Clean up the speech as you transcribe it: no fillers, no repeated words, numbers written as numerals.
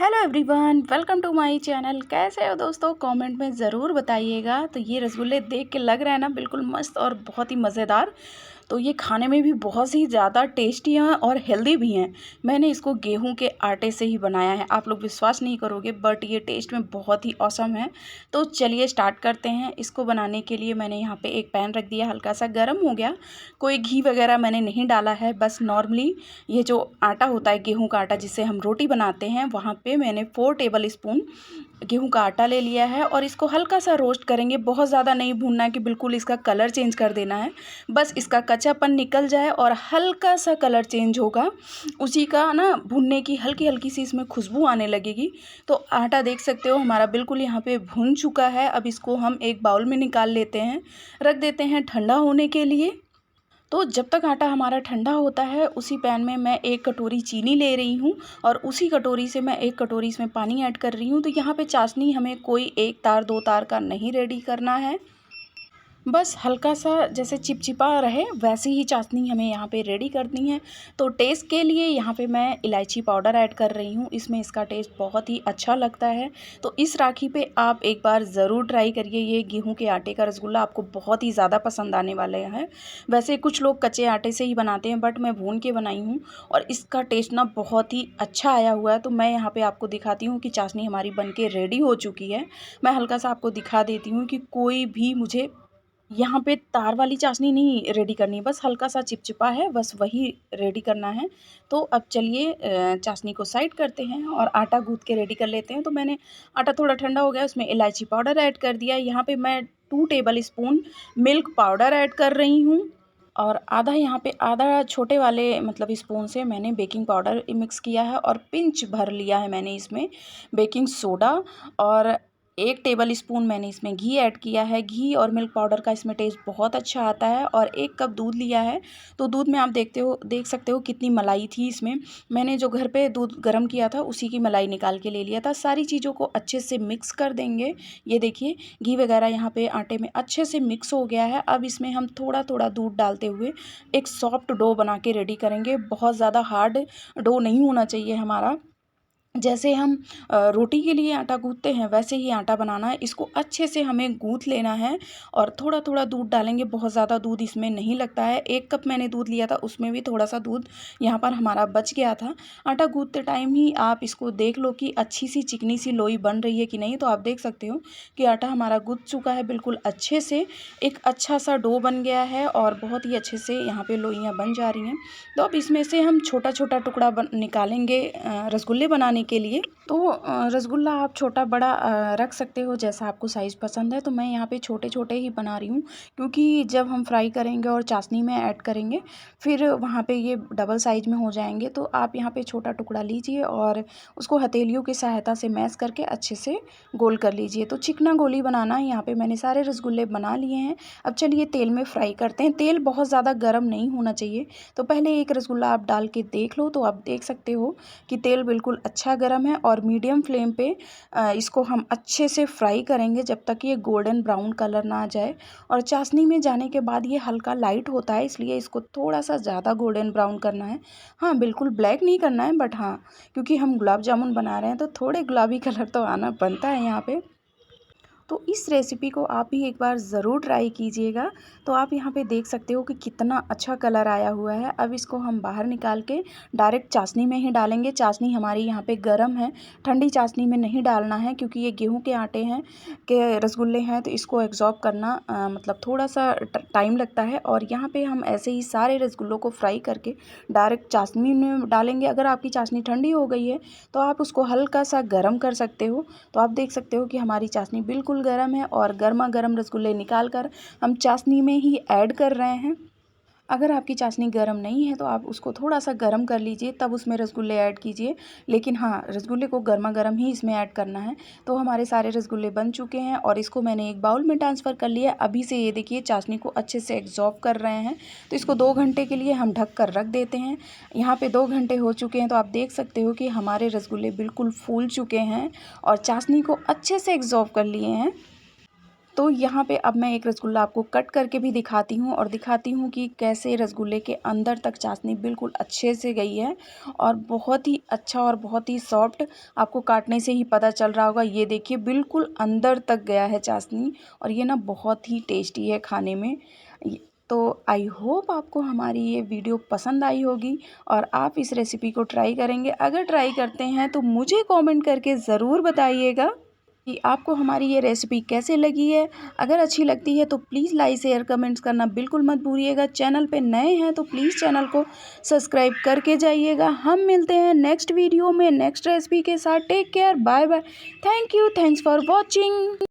Hello everyone, welcome to my channel. कैसे हो दोस्तों? कमेंट में ज़रूर बताइएगा। तो ये रसगुल्ले देख के लग रहा है ना बिल्कुल मस्त और बहुत ही मज़ेदार। तो ये खाने में भी बहुत ही ज़्यादा टेस्टी हैं और हेल्दी भी हैं। मैंने इसको गेहूं के आटे से ही बनाया है। आप लोग विश्वास नहीं करोगे बट ये टेस्ट में बहुत ही औसम है। तो चलिए स्टार्ट करते हैं। इसको बनाने के लिए मैंने यहाँ पे एक पैन रख दिया, हल्का सा गर्म हो गया। कोई घी वगैरह मैंने नहीं डाला है, बस नॉर्मली ये जो आटा होता है गेहूं का आटा जिससे हम रोटी बनाते हैं, वहाँ पे मैंने 4 टेबल स्पून गेहूं का आटा ले लिया है और इसको हल्का सा रोस्ट करेंगे। बहुत ज़्यादा नहीं भूनना है कि बिल्कुल इसका कलर चेंज कर देना है, बस इसका कच्चापन निकल जाए और हल्का सा कलर चेंज होगा उसी का ना भुनने की हल्की हल्की सी इसमें खुशबू आने लगेगी। तो आटा देख सकते हो हमारा बिल्कुल यहाँ पे भुन चुका है। अब इसको हम एक बाउल में निकाल लेते हैं, रख देते हैं ठंडा होने के लिए। तो जब तक आटा हमारा ठंडा होता है उसी पैन में मैं 1 कटोरी चीनी ले रही हूँ और उसी कटोरी से मैं 1 कटोरी इसमें पानी ऐड कर रही हूँ। तो यहाँ पे चाशनी हमें कोई 1 तार 2 तार का नहीं रेडी करना है, बस हल्का सा जैसे चिपचिपा रहे वैसे ही चाशनी हमें यहाँ पे रेडी करनी है। तो टेस्ट के लिए यहाँ पे मैं इलायची पाउडर ऐड कर रही हूँ, इसमें इसका टेस्ट बहुत ही अच्छा लगता है। तो इस राखी पे आप एक बार ज़रूर ट्राई करिए। ये गेहूं के आटे का रसगुल्ला आपको बहुत ही ज़्यादा पसंद आने वाले हैं। वैसे कुछ लोग कच्चे आटे से ही बनाते हैं बट मैं भून के बनाई हूँ और इसका टेस्ट ना बहुत ही अच्छा आया हुआ है। तो मैं यहाँ पर आपको दिखाती हूँ कि चाशनी हमारी बन के रेडी हो चुकी है। मैं हल्का सा आपको दिखा देती हूँ कि कोई भी मुझे यहाँ पे तार वाली चाशनी नहीं रेडी करनी, बस हल्का सा चिपचिपा है, बस वही रेडी करना है। तो अब चलिए चाशनी को साइड करते हैं और आटा गूँथ के रेडी कर लेते हैं। तो मैंने आटा थोड़ा ठंडा हो गया, उसमें इलायची पाउडर ऐड कर दिया। यहाँ पे मैं 2 table spoon milk powder add कर रही हूँ और आधा यहाँ पे आधा छोटे वाले मतलब स्पून से मैंने बेकिंग पाउडर मिक्स किया है और पिंच भर लिया है मैंने इसमें बेकिंग सोडा। और 1 टेबल स्पून मैंने इसमें घी ऐड किया है। घी और मिल्क पाउडर का इसमें टेस्ट बहुत अच्छा आता है। और 1 कप दूध लिया है। तो दूध में आप देख सकते हो कितनी मलाई थी इसमें। मैंने जो घर पे दूध गर्म किया था उसी की मलाई निकाल के ले लिया था। सारी चीज़ों को अच्छे से मिक्स कर देंगे। ये देखिए घी वगैरह यहाँ पे आटे में अच्छे से मिक्स हो गया है। अब इसमें हम थोड़ा थोड़ा दूध डालते हुए एक सॉफ्ट डो बना के रेडी करेंगे। बहुत ज़्यादा हार्ड डो नहीं होना चाहिए हमारा। जैसे हम रोटी के लिए आटा गूँथते हैं वैसे ही आटा बनाना है। इसको अच्छे से हमें गूँथ लेना है और थोड़ा थोड़ा दूध डालेंगे। बहुत ज़्यादा दूध इसमें नहीं लगता है। 1 कप मैंने दूध लिया था, उसमें भी थोड़ा सा दूध यहाँ पर हमारा बच गया था। आटा गूँथते टाइम ही आप इसको देख लो कि अच्छी सी चिकनी सी लोई बन रही है कि नहीं। तो आप देख सकते हो कि आटा हमारा गूँथ चुका है बिल्कुल अच्छे से। एक अच्छा सा डो बन गया है और बहुत ही अच्छे से यहाँ पे लोइयाँ बन जा रही हैं। तो अब इसमें से हम छोटा छोटा टुकड़ा निकालेंगे रसगुल्ले बनाने के लिए। तो रसगुल्ला आप छोटा बड़ा रख सकते हो जैसा आपको साइज़ पसंद है। तो मैं यहाँ पे छोटे छोटे ही बना रही हूँ क्योंकि जब हम फ्राई करेंगे और चाशनी में ऐड करेंगे फिर वहाँ पे ये डबल साइज़ में हो जाएंगे। तो आप यहाँ पे छोटा टुकड़ा लीजिए और उसको हथेलियों की सहायता से मैश करके अच्छे से गोल कर लीजिए। तो चिकना गोली बनाना है। यहाँ पे मैंने सारे रसगुल्ले बना लिए हैं। अब चलिए तेल में फ्राई करते हैं। तेल बहुत ज़्यादा गर्म नहीं होना चाहिए। तो पहले एक रसगुल्ला आप डाल के देख लो। तो आप देख सकते हो कि तेल बिल्कुल अच्छा गर्म है और मीडियम फ्लेम पे इसको हम अच्छे से फ्राई करेंगे जब तक ये गोल्डन ब्राउन कलर ना आ जाए। और चाशनी में जाने के बाद ये हल्का लाइट होता है, इसलिए इसको थोड़ा सा ज़्यादा गोल्डन ब्राउन करना है। हाँ, बिल्कुल ब्लैक नहीं करना है बट हाँ, क्योंकि हम गुलाब जामुन बना रहे हैं तो थोड़े गुलाबी कलर तो आना बनता है यहाँ पे। तो इस रेसिपी को आप भी एक बार ज़रूर ट्राई कीजिएगा। तो आप यहाँ पे देख सकते हो कि कितना अच्छा कलर आया हुआ है। अब इसको हम बाहर निकाल के डायरेक्ट चाशनी में ही डालेंगे। चाशनी हमारी यहाँ पे गर्म है, ठंडी चाशनी में नहीं डालना है क्योंकि ये गेहूं के आटे हैं के रसगुल्ले हैं। तो इसको एब्जॉर्ब करना मतलब थोड़ा सा टाइम लगता है। और यहाँ पे हम ऐसे ही सारे रसगुल्लों को फ्राई करके डायरेक्ट चाशनी में डालेंगे। अगर आपकी चाशनी ठंडी हो गई है तो आप उसको हल्का सा गर्म कर सकते हो। तो आप देख सकते हो कि हमारी चाशनी बिल्कुल गर्म है और गर्मा गर्म रसगुल्ले निकाल कर हम चाशनी में ही ऐड कर रहे हैं। अगर आपकी चाशनी गर्म नहीं है तो आप उसको थोड़ा सा गर्म कर लीजिए, तब उसमें रसगुल्ले ऐड कीजिए। लेकिन हाँ, रसगुल्ले को गर्मा गर्म ही इसमें ऐड करना है। तो हमारे सारे रसगुल्ले बन चुके हैं और इसको मैंने एक बाउल में ट्रांसफ़र कर लिया। अभी से ये देखिए चाशनी को अच्छे से एब्जॉर्ब कर रहे हैं। तो इसको 2 घंटे के लिए हम ढक कर रख देते हैं। यहाँ पे 2 घंटे हो चुके हैं। तो आप देख सकते हो कि हमारे रसगुल्ले बिल्कुल फूल चुके हैं और चाशनी को अच्छे से एब्जॉर्ब कर लिए हैं। तो यहाँ पे अब मैं एक रसगुल्ला आपको कट करके भी दिखाती हूँ और दिखाती हूँ कि कैसे रसगुल्ले के अंदर तक चाशनी बिल्कुल अच्छे से गई है और बहुत ही अच्छा और बहुत ही सॉफ्ट। आपको काटने से ही पता चल रहा होगा, ये देखिए बिल्कुल अंदर तक गया है चाशनी और ये ना बहुत ही टेस्टी है खाने में। तो आई होप आपको हमारी ये वीडियो पसंद आई होगी और आप इस रेसिपी को ट्राई करेंगे। अगर ट्राई करते हैं तो मुझे कमेंट करके ज़रूर बताइएगा कि आपको हमारी ये रेसिपी कैसे लगी है। अगर अच्छी लगती है तो प्लीज़ लाइक शेयर कमेंट्स करना बिल्कुल मत भूलिएगा। चैनल पे नए हैं तो प्लीज़ चैनल को सब्सक्राइब करके जाइएगा। हम मिलते हैं नेक्स्ट वीडियो में नेक्स्ट रेसिपी के साथ। Take care, bye bye, thank you, thanks for watching.